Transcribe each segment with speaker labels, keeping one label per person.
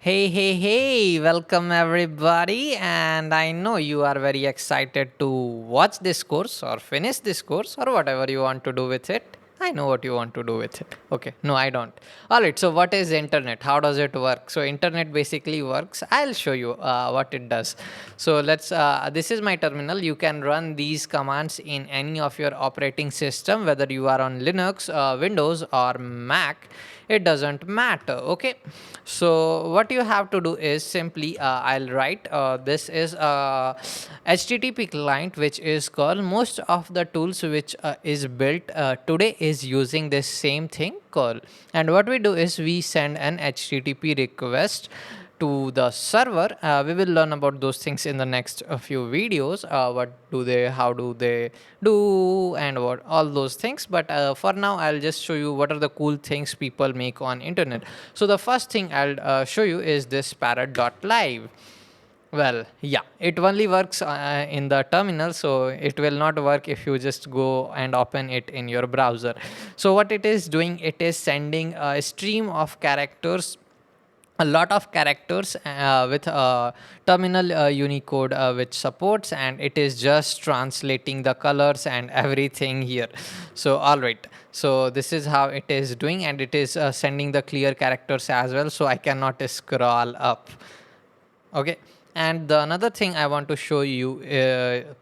Speaker 1: Hey, welcome everybody. And I know you are very excited to watch this course or finish this course or whatever you want to do with it. I know what you want to do with it. Okay, no, I don't. All right, so what is internet? How does it work? So, internet basically works. I'll show you what it does. So, this is my terminal. You can run these commands in any of your operating system, whether you are on Linux, Windows, or Mac. It doesn't matter. Okay, so what you have to do is simply I'll write this is a http client which is called. Most of the tools which is built today is using this same thing called, and what we do is we send an http request to the server. We will learn about those things in the next few videos. What do they, how do they do, and what all those things. But for now, I'll just show you what are the cool things people make on internet. So the first thing I'll show you is this parrot.live. Well, yeah, it only works in the terminal, so it will not work if you just go and open it in your browser. So what it is doing, it is sending a stream of characters, a lot of characters with terminal unicode which supports, and it is just translating the colors and everything here. So all right, so this is how it is doing, and it is sending the clear characters as well, so I cannot scroll up. Okay, and the another thing I want to show you,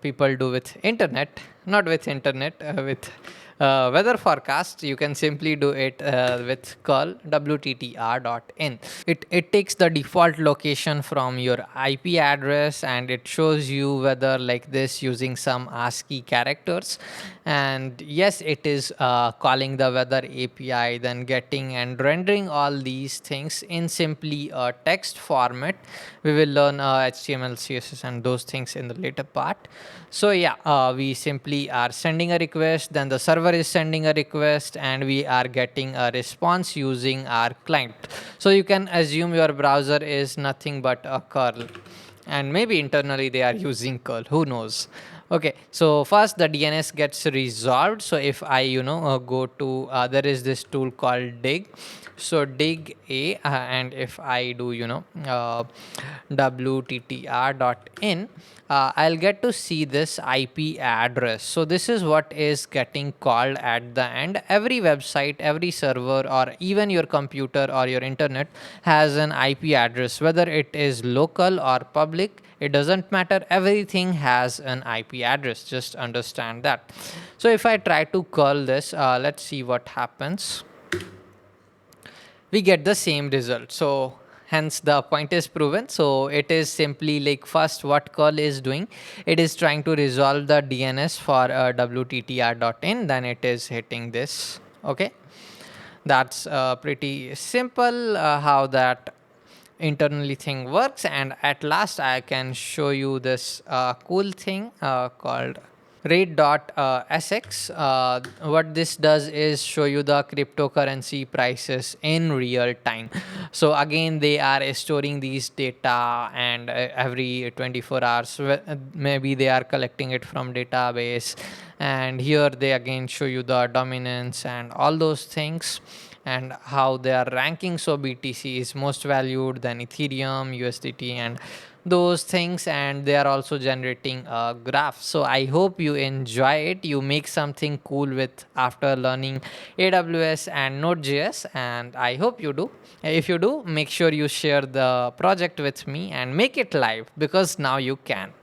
Speaker 1: people do with internet, not with internet, with weather forecast. You can simply do it with curl wttr.in. It takes the default location from your IP address, and it shows you weather like this using some ASCII characters. And yes, it is calling the weather API, then getting and rendering all these things in simply a text format. We will learn HTML, CSS, and those things in the later part. So yeah, we simply are sending a request, then the server is sending a request, and we are getting a response using our client. So you can assume your browser is nothing but a curl, and maybe internally they are using curl, who knows. Okay, so first the DNS gets resolved. So if I go to there is this tool called dig. So dig a and if I do wttr.in, I'll get to see this IP address. So this is what is getting called at the end. Every website, every server, or even your computer or your internet has an IP address, whether it is local or public. It doesn't matter. Everything has an IP address. Just understand that. So if I try to call this, let's see what happens. We get the same result. So hence the point is proven. So it is simply like, first what curl is doing, it is trying to resolve the DNS for wttr.in, then it is hitting this. Okay, that's pretty simple how that internally thing works. And at last I can show you this cool thing called rate.sx. What this does is show you the cryptocurrency prices in real time. So again, they are storing these data, and every 24 hours maybe they are collecting it from database, and here they again show you the dominance and all those things, and how they are ranking. So BTC is most valued, then Ethereum, USDT, and those things, and they are also generating a graph. So I hope you enjoy it, you make something cool with after learning AWS and Node.js, and I hope you do. If you do, make sure you share the project with me and make it live, because now you can.